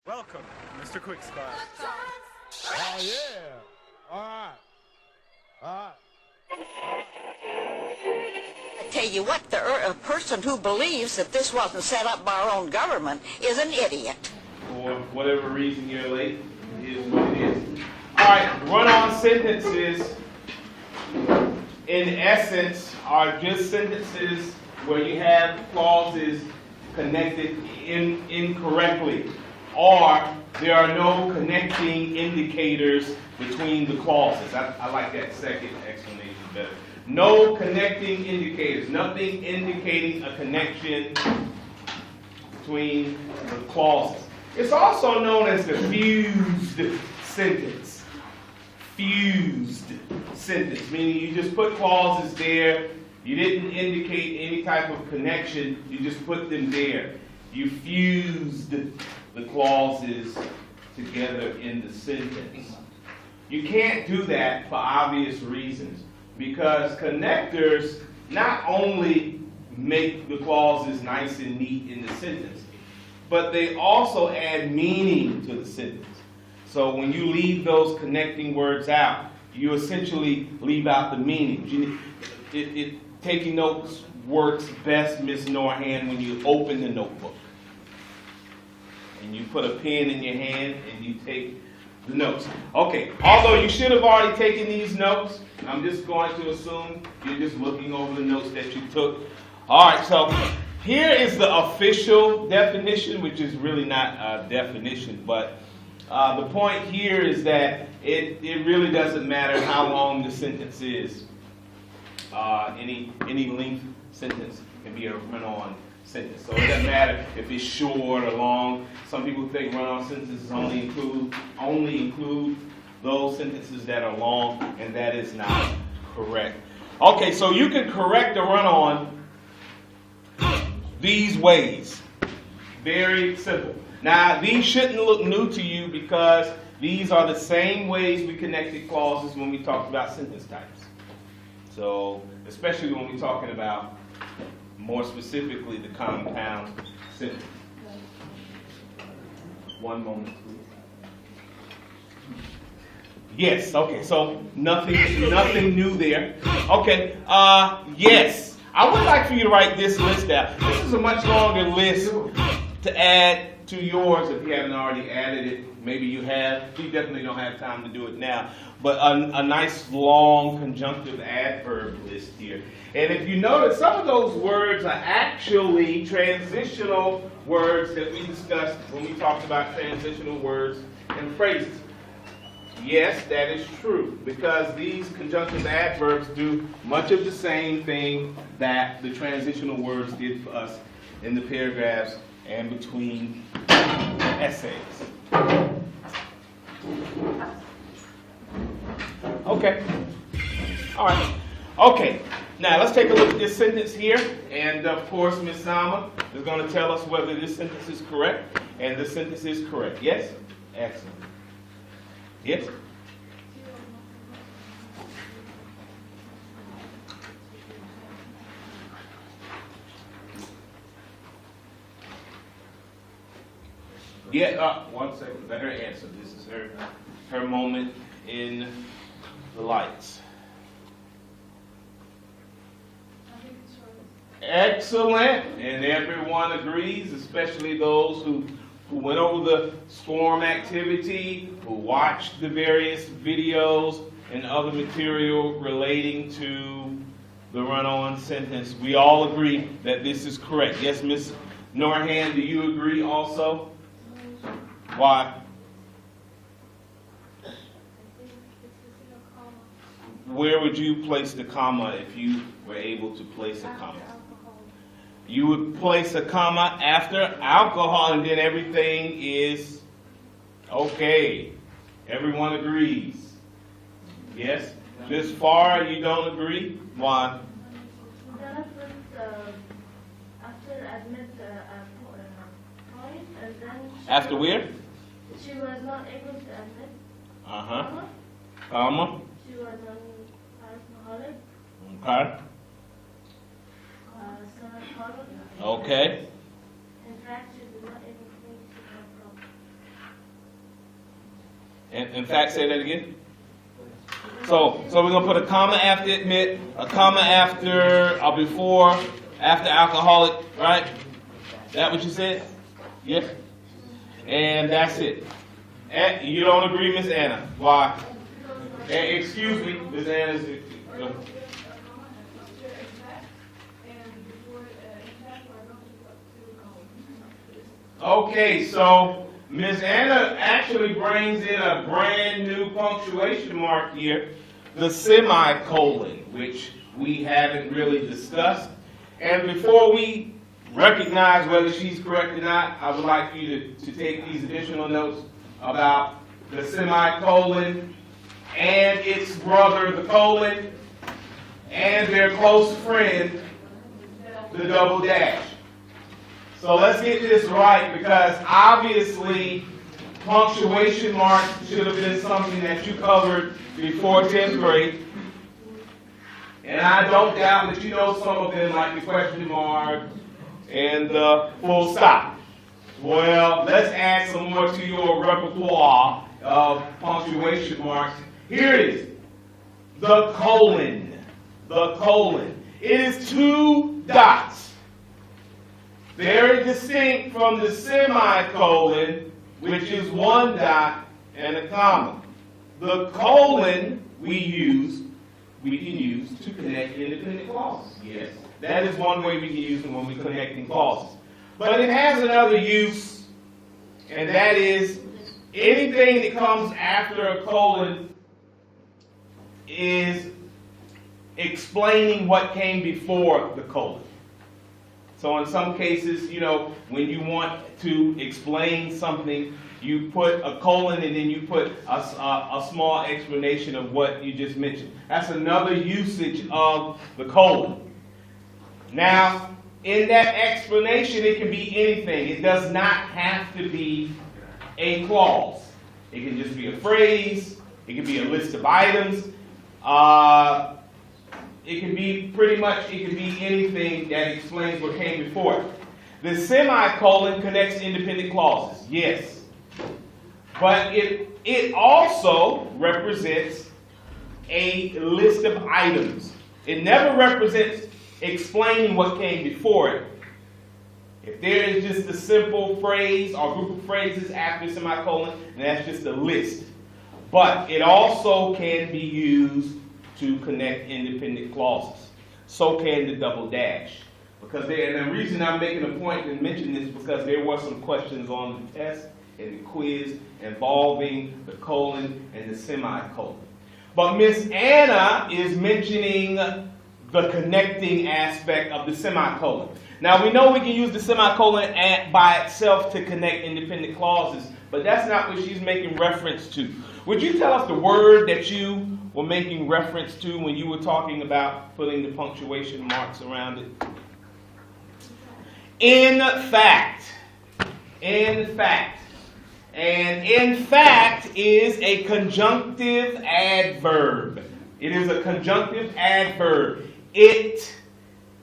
Welcome, Mr. Quickspot. Oh, yeah. All right. All right. I tell you what, a person who believes that this wasn't set up by our own government is an idiot. For whatever reason you're late, it is what it is. All right, run-on sentences, in essence, are just sentences where you have clauses connected incorrectly, or there are no connecting indicators between the clauses. I like that second explanation better. No connecting indicators, nothing indicating a connection between the clauses. It's also known as the fused sentence. Fused sentence, meaning you just put clauses there, you didn't indicate any type of connection, you just put them there. You fused the clauses together in the sentence. You can't do that for obvious reasons, because connectors not only make the clauses nice and neat in the sentence, but they also add meaning to the sentence. So when you leave those connecting words out, you essentially leave out the meaning. Taking notes works best, Miss Norhan, when you open the notebook. And you put a pen in your hand and you take the notes. Okay, although you should have already taken these notes, I'm just going to assume you're just looking over the notes that you took. All right, so here is the official definition, which is really not a definition, but the point here is that it really doesn't matter how long the sentence is. Any length sentence can be a run-on sentence. So it doesn't matter if it's short or long. Some people think run-on sentences only include those sentences that are long, and that is not correct. Okay, so you can correct a run-on these ways. Very simple. Now, these shouldn't look new to you because these are the same ways we connected clauses when we talked about sentence types. So, especially when we're talking about, more specifically, the compound sentence. One moment, please. Yes, okay, so nothing new there. Okay, yes. I would like for you to write this list down. This is a much longer list to add to yours if you haven't already added it. Maybe you have. You definitely don't have time to do it now. But a nice long conjunctive adverb list here. And if you notice, some of those words are actually transitional words that we discussed when we talked about transitional words and phrases. Yes, that is true, because these conjunctive adverbs do much of the same thing that the transitional words did for us in the paragraphs and between essays. Okay. All right. Okay. Now let's take a look at this sentence here, and of course, Ms. Sama is going to tell us whether this sentence is correct, and this sentence is correct. Yes? Excellent. Yes? Yeah, one second. Let her answer. This is her moment in the lights. Excellent. And everyone agrees, especially those who went over the storm activity, who watched the various videos and other material relating to the run-on sentence. We all agree that this is correct. Yes, Ms. Norhan, do you agree also? Why? Where would you place the comma if you were able to place a comma? You would place a comma after alcohol, and then everything is okay. Everyone agrees. Yes? This far you don't agree? Why? After admit point, and then After where? she was not able to admit. Comma. She was an alcoholic. Okay. Semicolon. Okay. In fact, she was not able to think to her problem. And in fact, say that again. So we're gonna put a comma after admit, a comma after or before, after alcoholic, right? That what you said? Yes. And that's it. And you don't agree, Miss Anna? Why? And excuse me, Miss Anna's. Okay, so Miss Anna actually brings in a brand new punctuation mark here, the semicolon, which we haven't really discussed. And before we recognize whether she's correct or not, I would like for you to take these additional notes about the semicolon and its brother, the colon, and their close friend, the double dash. So let's get this right, because obviously punctuation marks should have been something that you covered before 10th grade. And I don't doubt that you know some of them, like the question mark and the full stop. Well, let's add some more to your repertoire of punctuation marks. Here it is. The colon. The colon. It is 2 dots. Very distinct from the semicolon, which is 1 dot and a comma. The colon we can use to connect independent clauses. Yes, that is one way we can use them when we're connecting clauses. But it has another use, and that is anything that comes after a colon is explaining what came before the colon. So in some cases, when you want to explain something, you put a colon and then you put a small explanation of what you just mentioned. That's another usage of the colon. Now, in that explanation, it can be anything. It does not have to be a clause. It can just be a phrase. It can be a list of items. It can be anything that explains what came before it. The semicolon connects independent clauses, yes. But it also represents a list of items. It never represents explaining what came before it. If there is just a simple phrase or group of phrases after semicolon, then that's just a list. But it also can be used to connect independent clauses. So can the double dash. And the reason I'm making a point to mention this is because there were some questions on the test and the quiz involving the colon and the semicolon. But Miss Anna is mentioning the connecting aspect of the semicolon. Now we know we can use the semicolon by itself to connect independent clauses, but that's not what she's making reference to. Would you tell us the word that you were making reference to when you were talking about putting the punctuation marks around it? In fact. In fact. And in fact is a conjunctive adverb. It is a conjunctive adverb. It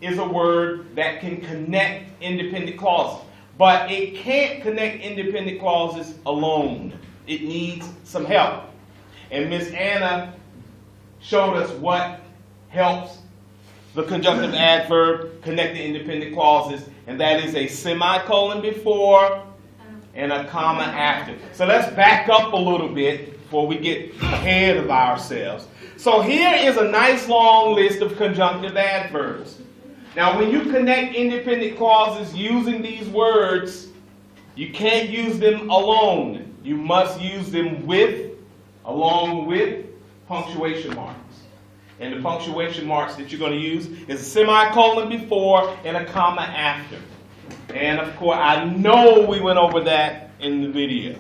is a word that can connect independent clauses. But it can't connect independent clauses alone. It needs some help. And Miss Anna showed us what helps the conjunctive adverb connect the independent clauses, and that is a semicolon before and a comma after. So let's back up a little bit before we get ahead of ourselves. So here is a nice long list of conjunctive adverbs. Now when you connect independent clauses using these words, you can't use them alone. You must use them along with punctuation marks. And the punctuation marks that you're going to use is a semicolon before and a comma after. And of course, I know we went over that in the video.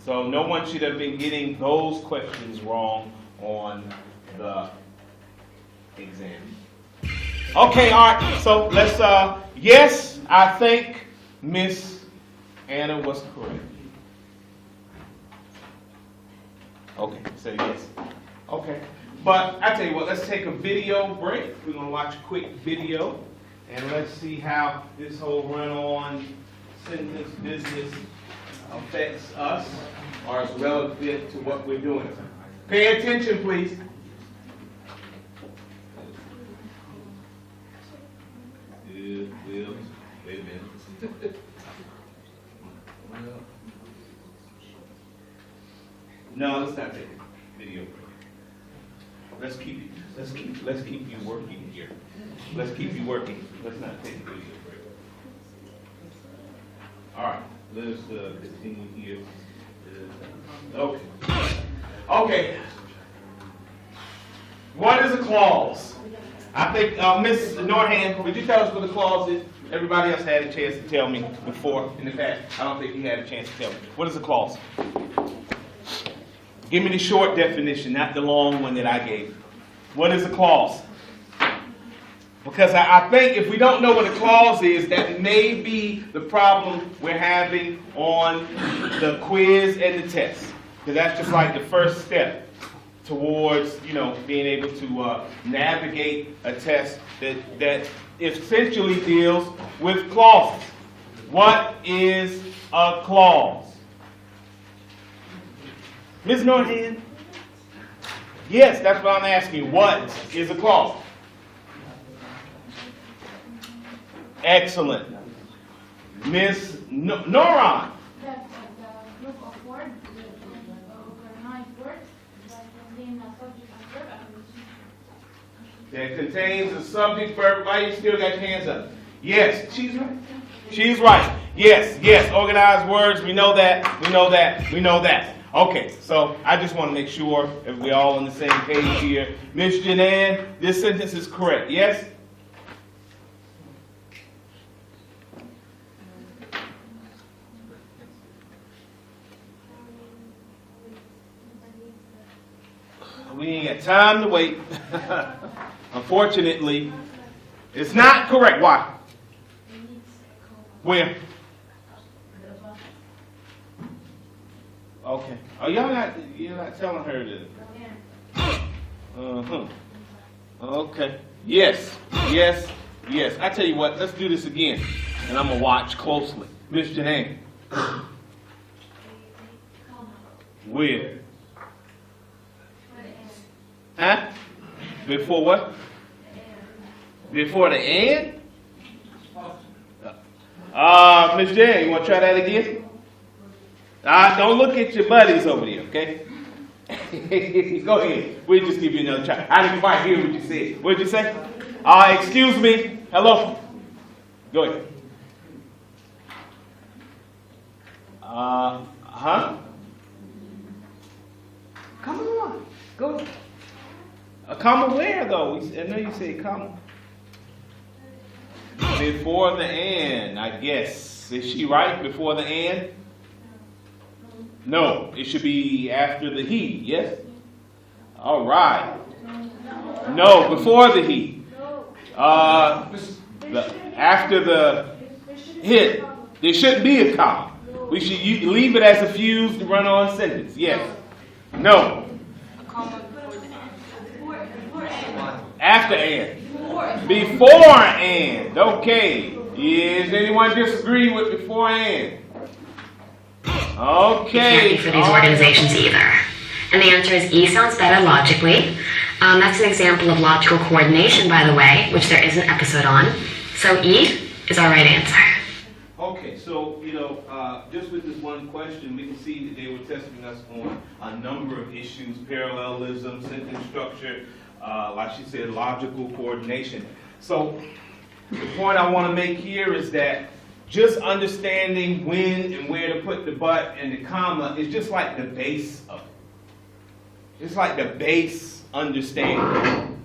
So no one should have been getting those questions wrong on the exam. Okay, all right. So let's, yes, I think Miss Anna was correct. Okay, say yes. Okay. But I tell you what, let's take a video break. We're going to watch a quick video. And let's see how this whole run-on sentence business affects us or is relevant to what we're doing. Pay attention, please. Wait a minute. No, let's not take a video break. Let's keep you working here. Let's keep you working. Let's not take a video break. All right, let's continue here. Okay. Okay. What is a clause? I think Ms. Norhan, would you tell us what a clause is? Everybody else had a chance to tell me before in the past. I don't think you had a chance to tell me. What is a clause? Give me the short definition, not the long one that I gave. What is a clause? Because I think if we don't know what a clause is, that may be the problem we're having on the quiz and the test. Because that's just like the first step towards, being able to navigate a test that essentially deals with clauses. What is a clause? Ms. Norhan? Yes, that's what I'm asking you. What is a clause? Excellent. Ms. Noron? That's the group of words, organized words that contain a subject and verb. That contains a subject, verb. Why you still got your hands up? Yes, she's right. She's right. Yes, organized words. We know that. Okay, so I just want to make sure that we're all on the same page here. Ms. Janan, this sentence is correct, yes? We ain't got time to wait. Unfortunately, it's not correct. Why? Where? Okay. Oh, you're not telling her to. Okay. Yes. I tell you what, let's do this again. And I'm going to watch closely. Miss Janine. Where? Huh? Before what? Before the end? Miss Jan, you want to try that again? Don't look at your buddies over there, okay? Go ahead. We'll just give you another try. I didn't quite hear what you said. What did you say? Excuse me. Hello. Go ahead. Come on. Go. A comma where, though? I know you said comma. Before the and, I guess. Is she right? Before the and? No, it should be after the he, yes? All right. No, before the he. After the hit. There shouldn't be a comma. We should leave it as a fused run-on sentence, yes. No. After and. Before and. Okay. Does anyone disagree with before and? Okay. You can't be for these organizations either. And the answer is E sounds better logically. That's an example of logical coordination, by the way, which there is an episode on. So E is our right answer. Okay, so, just with this one question, we can see that they were testing us on a number of issues: parallelism, sentence structure, like she said, logical coordination. So the point I want to make here is that just understanding when and where to put the but and the comma is just like the base of it. It's like the base understanding.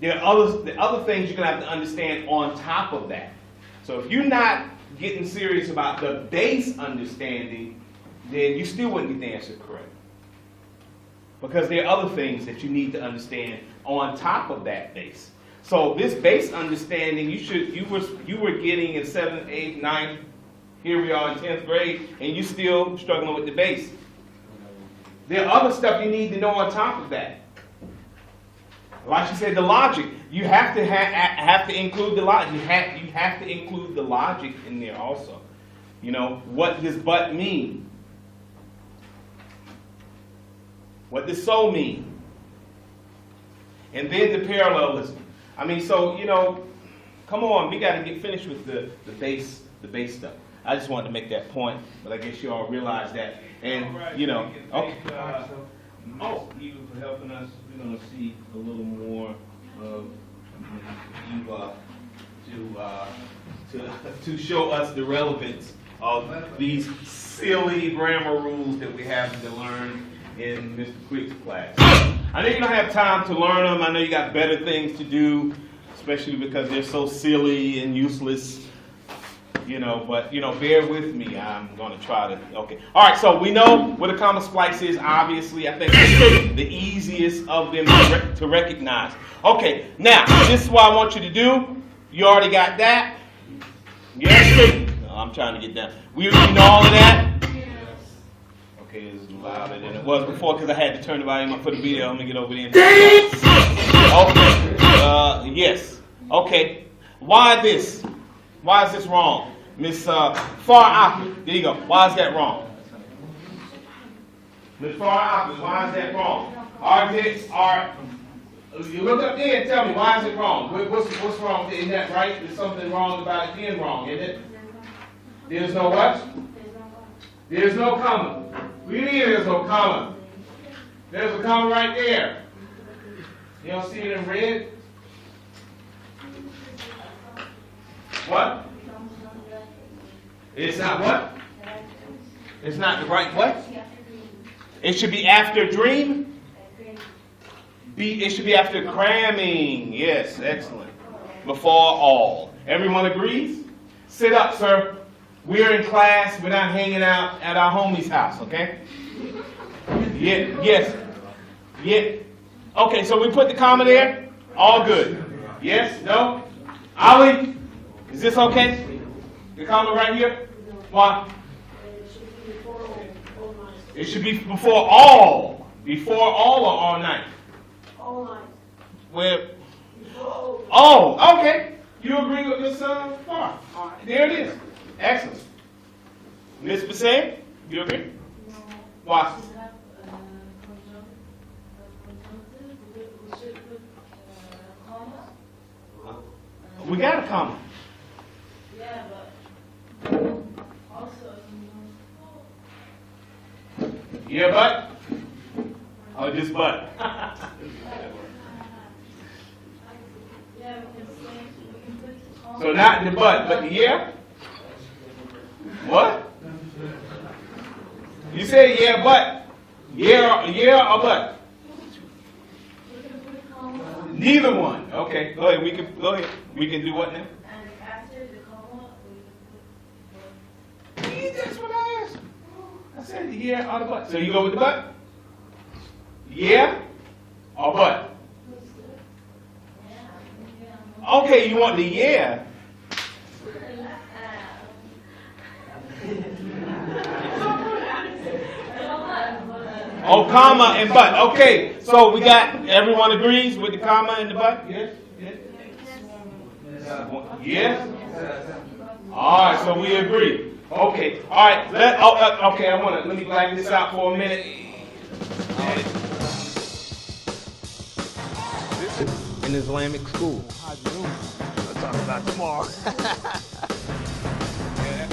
There are the other things you're going to have to understand on top of that. So if you're not getting serious about the base understanding, then you still wouldn't get the answer correct. Because there are other things that you need to understand on top of that base. So this base understanding, you were getting in 7th, 8th, 9th. Here we are in 10th grade, and you're still struggling with the base. There are other stuff you need to know on top of that. Like you said, the logic. You have to have to include the logic. You have to include the logic in there also. What does but mean? What does so mean? And then the parallelism. I mean, so, you know, come on, we got to get finished with the base stuff. I just wanted to make that point, but I guess you all realize that. And, you know, okay. Even for helping us, we're going to see a little more of Eva to show us the relevance of these silly grammar rules that we have to learn in Mr. Quick's class. I know you don't have time to learn them. I know you got better things to do, especially because they're so silly and useless. You know, but, you know, bear with me. I'm going to try to, okay. All right, so we know what a comma splice is, obviously. I think it's the easiest of them to recognize. Okay, now, this is what I want you to do. You already got that? Yes? No, I'm trying to get down. We know all of that? Okay, it's louder than it was before because I had to turn the volume up for the video. I'm going to get over there. Okay, yes. Okay, why this? Why is this wrong? Miss Far Opposite. There you go. Why is that wrong? Miss Far Opposite, why is that wrong? You look up there and tell me, why is it wrong? What's wrong? Isn't that right? There's something wrong about it being wrong, isn't it? There's no what? There's no comma. What do you mean there's no comma? There's a comma right there. You don't see it in red? What? It's not what? It's not the right what? It should be after dream? It should be after cramming. Yes, excellent. Before all. Everyone agrees? Sit up, sir. We're in class. We're not hanging out at our homie's house, okay? Yeah, yes. Yeah. Okay, so we put the comma there? All good. Yes? No? Ali? Is this okay? The comma right here? Why? It should be before all. Before all or all night? All night. Where? Oh, okay. You agree with this part? There it is. Excellent. Miss Basset, you agree? No. Why? We got a comma. Yeah, but also, Yeah, but? Oh, just but. yeah, we can put comma. So not the but the yeah? What? You say yeah, but. Yeah or but? We can put comma. Neither one. Okay, go ahead. Go ahead. We can do what now? And after the comma, we can That's what I asked. I said the yeah or the but. So you go with the but? Yeah or but? put yeah. Okay, you want the yeah. Oh, comma and but. Okay, so we got, everyone agrees with the comma and the but? Yes? Yes? All right, so we agree. Okay, all right. Let me black this out for a minute. In Islamic school. We'll talk about tomorrow. Yeah,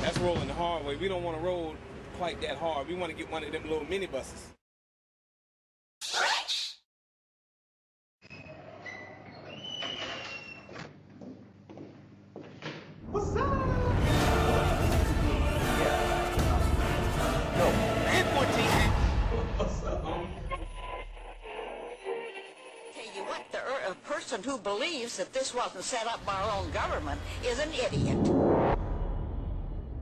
that's rolling the hard way. We don't want to roll quite that hard. We want to get one of them little mini buses. What's up? Tell you what, a person who believes that this wasn't set up by our own government is an idiot.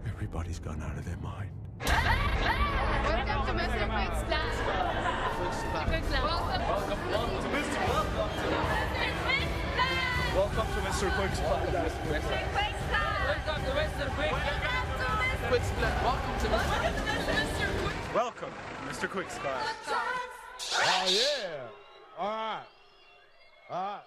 Everybody's gone out of their mind. Welcome to Mr. Quick's class. Welcome to Mr. Quick's class. Welcome to Mr. Quick's class. Welcome to Mr. Quick. Welcome, Mr. Quick's class. Oh, yeah. All right. All right.